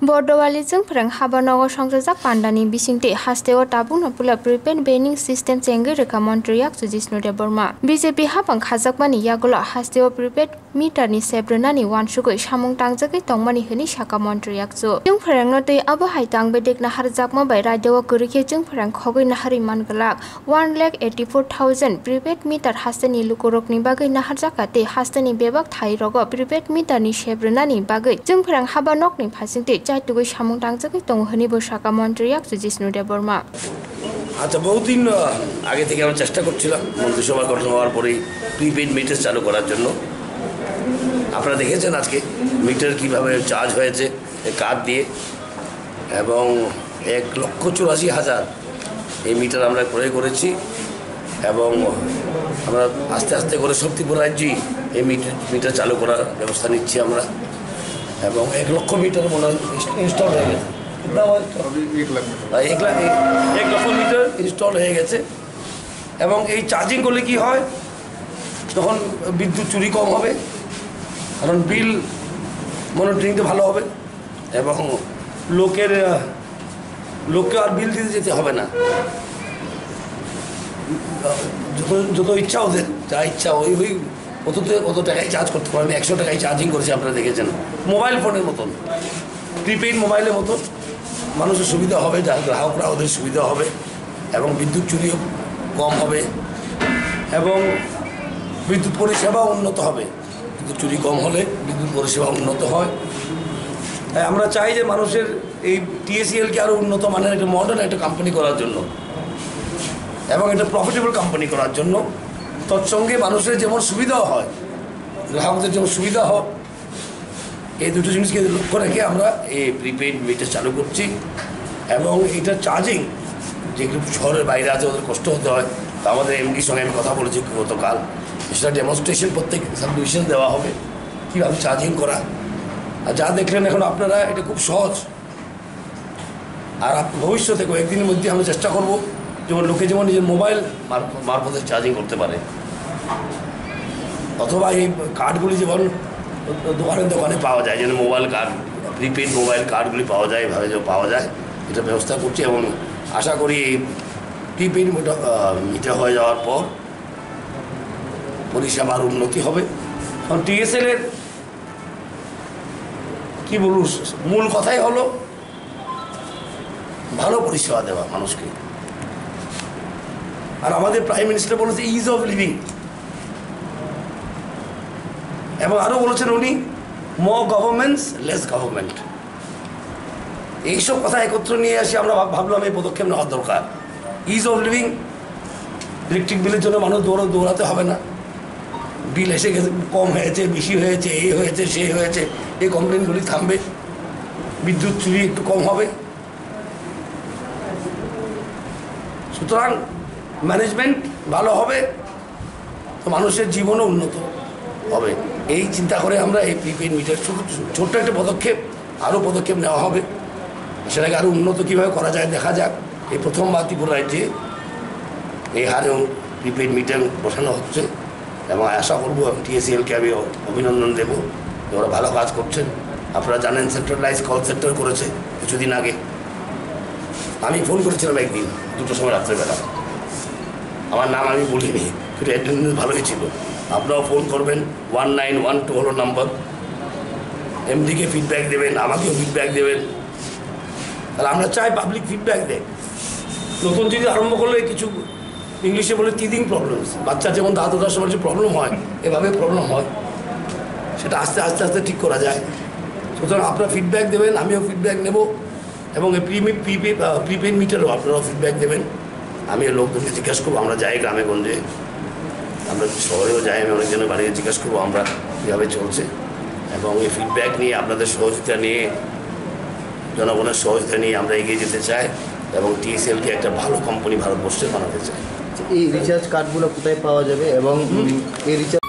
बर्डवालीजों फोरों हाबानगर संजाजाक पान्डानि बिसिंथि हास्तेव ताबुंनो पुला prepaid बेनिं system चेंगै रेखा मन्त्रियाक जुजिस्नु Debbarma BJP हाबां खाजाकमानि यागुला हास्तेव prepaid मीटारनि सेब्रनानि वानसुगै सामुं तांजाकै तंमानि हनि साका मन्त्रियाक जु जों फोरोंनो दै आबो हाइतां बेदेकना हारजाकमा बाय रायदेव गोरिखे जों फोरों खगै नाहारि मानगलाक 1,84,000 प्रिपेड मीटार हास्तेनि लुकुरकनि बागै नाहारजाकाते हास्तेनि बेबाक थाइरग प्रिपेड मीटारनि सेब्रनानि बागै जों फोरों हाबानकनि फासिंथि चाइटुगै सामुं तांजाकै तंग हनि बसाका मन्त्रियाक जुजिस्नु देबरमा আচ্ছা বহুদিন আগে থেকে আমরা চেষ্টা করছিলাম মন্ত্রিসভা গঠন হওয়ার পরেই প্রিপেইড মিটার চালু করার জন্য। আপনারা দেখেছেন আজকে মিটার কিভাবে চার্জ হয়েছে কার্ড দিয়ে, এবং 1,84,000 এই মিটার আমরা ক্রয় করেছি, এবং আমরা আস্তে আস্তে করে সব ত্রিপুরা রাজ্যেই এই মিটার চালু করার ব্যবস্থা নিচ্ছি আমরা, এবং 1 লক্ষ মিটার মনে ইনস্টল হয়ে গেছে। 1 লক্ষ মিটার ইনস্টল হয়ে গেছে, এবং এই চার্জিং করলে কি হয়, তখন বিদ্যুৎ চুরি কম হবে, কারণ বিল মনিটরিংটা ভালো হবে, এবং লোককে আর বিল দিতে যেতে হবে না। যত ইচ্ছা ওদের যা ইচ্ছা ওই অত টাকায় চার্জ করতে পারবে। 100 টাকায় চার্জিং করেছে, আপনারা দেখেছেন। মোবাইল ফোনের মতন, প্রিপেইড মোবাইলের মতন মানুষের সুবিধা হবে, যার গ্রাহকরা ওদের সুবিধা হবে, এবং বিদ্যুৎ চুরিও কম হবে, এবং বিদ্যুৎ পরিষেবাও উন্নত হবে। বিদ্যুৎ চুরি কম হলে বিদ্যুৎ পরিষেবা উন্নত হয়। তাই আমরা চাই যে মানুষের এই টিএসিএলকে আরও উন্নত মানের একটা মডার্ন একটা কোম্পানি করার জন্য, এবং একটা প্রফিটেবল কোম্পানি করার জন্য। তৎসঙ্গে মানুষের যেমন সুবিধাও হয়, গ্রাহকদের যেমন সুবিধা হয়, এই দুটো জিনিসকে লক্ষ্য রেখে আমরা এই প্রিপেইড মিটার চালু করছি। এবং এটা চার্জিং যেগুলো শহরের বাইরে আছে ওদের কষ্ট হতে হয়, তা আমাদের এমডির সঙ্গে আমি কথা বলেছি গতকাল, সেটা ডেমনস্ট্রেশন প্রত্যেক সাব ডিভিশন দেওয়া হবে কীভাবে চার্জিং করা। আর যা দেখলেন এখন আপনারা, এটা খুব সহজ। আর ভবিষ্যতে কয়েকদিনের মধ্যে আমরা চেষ্টা করব যেমন লোকে যেমন নিজের মোবাইল মারফতে চার্জিং করতে পারে, অথবা এই কার্ডগুলি যেমন দোকানে পাওয়া যায়, যেন মোবাইল কার্ড, প্রিপেড মোবাইল কার্ডগুলি পাওয়া যায়, এভাবে যে পাওয়া যায়, এটা ব্যবস্থা করছি। এবং আশা করি এই প্রিপেড মিটার হয়ে যাওয়ার পর পরিষেবার উন্নতি হবে। কারণ টিএসএলের কী বলব, মূল কথাই হলো ভালো পরিষেবা দেওয়া মানুষকে। আর আমাদের প্রাইম মিনিস্টার বলেছে ইজ অফ লিভিং, এবং আরও বলেছেন উনি মোর গভর্নমেন্টস লেস গভর্নমেন্ট। এইসব কথা একত্র নিয়ে আসি আমরা ভাবলাম এই পদক্ষেপ নেওয়ার দরকার। ইজ অফ লিভিং, ইলেকট্রিক বিলের জন্য মানুষ দৌড়াতে হবে না, বিল এসে গেছে, কম হয়েছে, বেশি হয়েছে, এই হয়েছে, সেই হয়েছে, এই কমপ্লেনগুলি থামবে, বিদ্যুৎ চুরি একটু কম হবে। সুতরাং ম্যানেজমেন্ট ভালো হবে, তো মানুষের জীবনও উন্নত হবে। এই চিন্তা করে আমরা এই প্রিপেইড মিটার ছোট্ট একটা পদক্ষেপ, আরও পদক্ষেপ নেওয়া হবে, সেটাকে আরও উন্নত কীভাবে করা যায় দেখা যাক। এই প্রথমবার ত্রিপুরা রাজ্যে এই হারে প্রিপেইড মিটার বসানো হচ্ছে, এবং আশা করবো টিএসিএলকে আমি অভিনন্দন দেব, ওরা ভালো কাজ করছেন। আপনারা জানেন সেন্ট্রালাইজ কল সেন্টার করেছে কিছুদিন আগে। আমি ফোন করেছিলাম একদিন 2টোর সময় রাত্রেবেলা, আমার নাম আমি বলিনি, কিন্তু অ্যাটেন্ডেন্স ভালোই ছিল। আপনারাও ফোন করবেন, 1912 হলো নাম্বার। এমডিকে ফিডব্যাক দেবেন, আমাকেও ফিডব্যাক দেবেন। তাহলে আমরা চাই পাবলিক ফিডব্যাক দেয়। নতুন জিনিস আরম্ভ করলে কিছু ইংলিশে বলে টিদিং প্রবলেমস, বাচ্চা যেমন দাঁত ওঠার সময় যে প্রবলেম হয়, এভাবে প্রবলেম হয়, সেটা আস্তে আস্তে আস্তে ঠিক করা যায়। সুতরাং আপনারা ফিডব্যাক দেবেন, আমিও ফিডব্যাক নেব, এবং এই প্রিপেইড মিটারও আপনারাও ফিডব্যাক দেবেন। আমি লোকজনকে জিজ্ঞাসা করবো, আমরা যাই গ্রামে গঞ্জে, আমরা শহরেও যাই, আমি অনেকজনের বাড়িতে জিজ্ঞাসা করবো আমরা কীভাবে চলছে, এবং এই ফিডব্যাক নিয়ে আপনাদের সহযোগিতা নিয়ে, জনগণের সহযোগিতা নিয়ে আমরা এগিয়ে যেতে চাই, এবং টিএসএলকে একটা ভালো কোম্পানি ভারতবর্ষে বানাতে চাই। এই রিচার্জ কার্ডগুলো কোথায় পাওয়া যাবে, এবং এই রিচার্জ